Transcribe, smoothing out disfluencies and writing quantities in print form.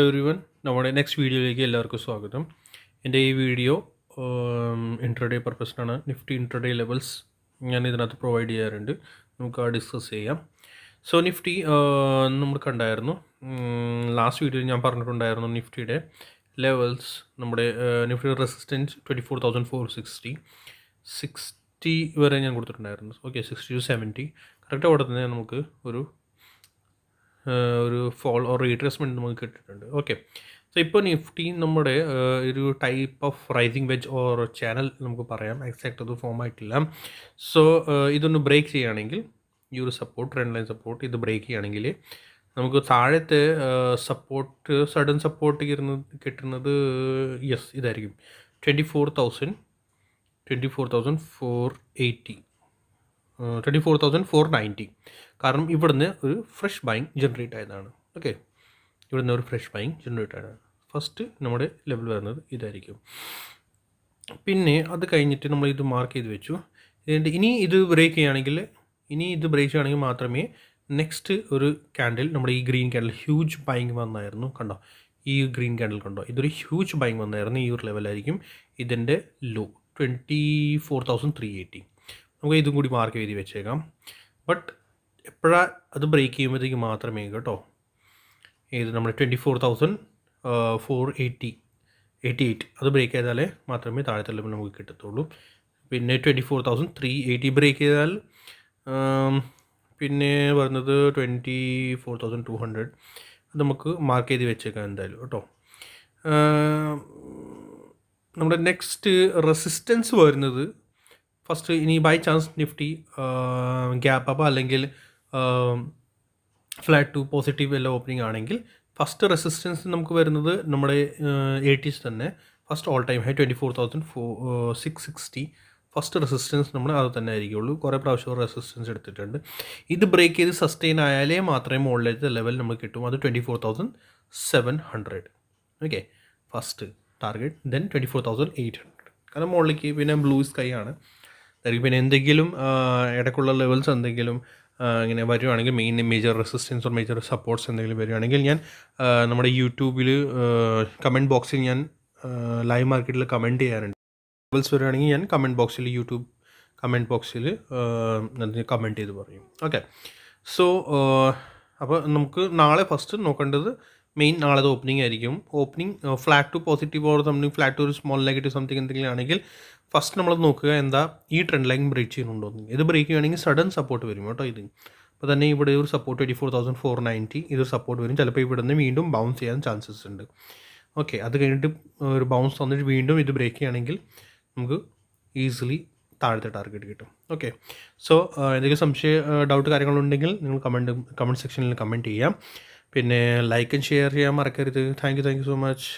Everyone, നമ്മുടെ next വീഡിയോയിലേക്ക് എല്ലാവർക്കും സ്വാഗതം. എൻ്റെ ഈ video intraday പർപ്പസിനാണ്. Nifty intraday levels ഞാൻ ഇതിനകത്ത് പ്രൊവൈഡ് ചെയ്യാറുണ്ട്, നമുക്ക് ഡിസ്കസ് ചെയ്യാം. സോ നിഫ്റ്റി നമ്മൾ കണ്ടായിരുന്നു, ലാസ്റ്റ് വീഡിയോയിൽ ഞാൻ പറഞ്ഞിട്ടുണ്ടായിരുന്നു നിഫ്റ്റിയുടെ ലെവൽസ്. നമ്മുടെ നിഫ്റ്റിയുടെ റെസിസ്റ്റൻസ് 24,460 വരെ ഞാൻ കൊടുത്തിട്ടുണ്ടായിരുന്നു. ഓക്കെ, 60 to 70 കറക്റ്റ് അവിടെ തന്നെ നമുക്ക് ഒരു ഫോൾ ഓർ റീട്രേസ്മെൻറ്റ് നമുക്ക് കിട്ടിയിട്ടുണ്ട്. ഓക്കെ, സോ ഇപ്പോൾ നിഫ്റ്റി നമ്മുടെ ഒരു type of rising wedge or channel നമുക്ക് പറയാം. എക്സാക്റ്റ് അത് ഫോം ആയിട്ടില്ല. സോ ഇതൊന്ന് ബ്രേക്ക് ചെയ്യുകയാണെങ്കിൽ, ഈ ഒരു സപ്പോർട്ട്, ട്രെൻഡ് ലൈൻ സപ്പോർട്ട് ഇത് ബ്രേക്ക് ചെയ്യുകയാണെങ്കിൽ നമുക്ക് താഴത്തെ സപ്പോർട്ട്, സഡൻ സപ്പോർട്ട് കിട്ടുന്നത് യെസ് ഇതായിരിക്കും 24,490. കാരണം ഇവിടുന്ന് ഒരു ഫ്രഷ് ബൈങ് ജനറേറ്റ് ആയതാണ്. ഓക്കെ, ഇവിടുന്ന് ഒരു ഫ്രഷ് ബൈങ് ജനറേറ്റ് ആയതാണ്. ഫസ്റ്റ് നമ്മുടെ ലെവൽ വരുന്നത് ഇതായിരിക്കും. പിന്നെ അത് കഴിഞ്ഞിട്ട് നമ്മൾ ഇത് മാർക്ക് ചെയ്ത് വെച്ചു. ഇനി ഇത് ബ്രേക്ക് ചെയ്യുകയാണെങ്കിൽ മാത്രമേ നെക്സ്റ്റ് ഒരു ക്യാൻഡിൽ, നമ്മുടെ ഈ ഗ്രീൻ ക്യാൻഡിൽ ഹ്യൂജ് ബൈങ് വന്നായിരുന്നു. കണ്ടോ, ഈ ഗ്രീൻ ക്യാൻഡിൽ കണ്ടോ, ഇതൊരു ഹ്യൂജ് ബൈങ് വന്നായിരുന്നു. ഈ ഒരു ലെവലായിരിക്കും ഇതിൻ്റെ ലോ 24,380. നമുക്ക് ഇതും കൂടി മാർക്ക് ചെയ്ത് വെച്ചേക്കാം. ബട്ട് എപ്പോഴാണ് അത് ബ്രേക്ക് ചെയ്യുമ്പോഴത്തേക്ക് മാത്രമേ കേട്ടോ, ഇത് നമ്മുടെ 24,488 അത് ബ്രേക്ക് ചെയ്താലേ മാത്രമേ താഴത്തെ ലെവൽ നമുക്ക് കിട്ടത്തുള്ളൂ. പിന്നെ 24,380 ബ്രേക്ക് ചെയ്താൽ പിന്നെ വരുന്നത് 24,200. അത് നമുക്ക് മാർക്ക് ചെയ്ത് വെച്ചേക്കാം എന്തായാലും കേട്ടോ. നമ്മുടെ നെക്സ്റ്റ് റെസിസ്റ്റൻസ് വരുന്നത് ഫസ്റ്റ്, ഇനി by chance Nifty gap up അല്ലെങ്കിൽ ഫ്ലാറ്റ് ടു പോസിറ്റീവ് എല്ലാം ഓപ്പണിംഗ് ആണെങ്കിൽ ഫസ്റ്റ് റെസിസ്റ്റൻസ് നമുക്ക് വരുന്നത് നമ്മുടെ 80s തന്നെ. First all time high 24,660 first resistance നമ്മൾ അത് തന്നെ ആയിരിക്കുള്ളൂ. കുറേ പ്രാവശ്യം റെസിസ്റ്റൻസ് എടുത്തിട്ടുണ്ട്. ഇത് ബ്രേക്ക് ചെയ്ത് സസ്റ്റെയിൻ ആയാലേ മാത്രമേ മുകളിലത്തെ ലെവൽ നമുക്ക് കിട്ടും. അത് 24,700. Okay, first target. ദെൻ 24,800. കാരണം മുകളിലേക്ക് പിന്നെ ബ്ലൂ സ്കൈ ആണ്. പിന്നെ എന്തെങ്കിലും ഇടയ്ക്കുള്ള ലെവൽസ് എന്തെങ്കിലും ഇങ്ങനെ വരുവാണെങ്കിൽ, main major resistance or major supports എന്തെങ്കിലും വരുവാണെങ്കിൽ, ഞാൻ നമ്മുടെ യൂട്യൂബിൽ കമൻറ്റ് ബോക്സിൽ ഞാൻ ലൈവ് മാർക്കറ്റിൽ കമൻറ്റ് ചെയ്യാറുണ്ട്. ലെവൽസ് വരുവാണെങ്കിൽ ഞാൻ യൂട്യൂബ് കമൻറ്റ് ബോക്സിൽ കമൻറ്റ് ചെയ്ത് പറയും. ഓക്കെ, സോ അപ്പോൾ നമുക്ക് നാളെ ഫസ്റ്റ് നോക്കേണ്ടത് മെയിൻ നാളെ ഓപ്പണിംഗ് ആയിരിക്കും. Opening flat to positive or something, flat to ഒരു സ്മോൾ നെഗറ്റീവ് സംതിങ് എന്തെങ്കിലും ആണെങ്കിൽ ഫസ്റ്റ് നമ്മൾ നോക്കുക എന്താ ഈ ട്രെൻഡ് ലൈൻ ബ്രേക്ക് ചെയ്യുന്നുണ്ടോ. ഇത് ബ്രേക്ക് ചെയ്യുകയാണെങ്കിൽ സഡൻ സപ്പോർട്ട് വരും കേട്ടോ. ഇത് അപ്പോൾ തന്നെ ഇവിടെ ഒരു സപ്പോർട്ട് 24,490 ഇതൊരു സപ്പോർട്ട് വരും. ചിലപ്പോൾ ഇവിടെ നിന്ന് വീണ്ടും ബൗൺസ് ചെയ്യാൻ ചാൻസസ് ഉണ്ട്. ഓക്കെ, അത് കഴിഞ്ഞിട്ട് ഒരു ബൗൺസ് തന്നിട്ട് വീണ്ടും ഇത് ബ്രേക്ക് ചെയ്യുകയാണെങ്കിൽ നമുക്ക് ഈസിലി താഴത്തെ ടാർഗറ്റ് കിട്ടും. ഓക്കെ, സോ എന്തെങ്കിലും ഡൗട്ട് കാര്യങ്ങളുണ്ടെങ്കിൽ നിങ്ങൾ കമൻറ്റ് സെക്ഷനിൽ കമൻറ്റ് ചെയ്യാം. പിന്നെ ലൈക്ക് ആൻഡ് ഷെയർ ചെയ്യാൻ മറക്കരുത്. Thank you so much.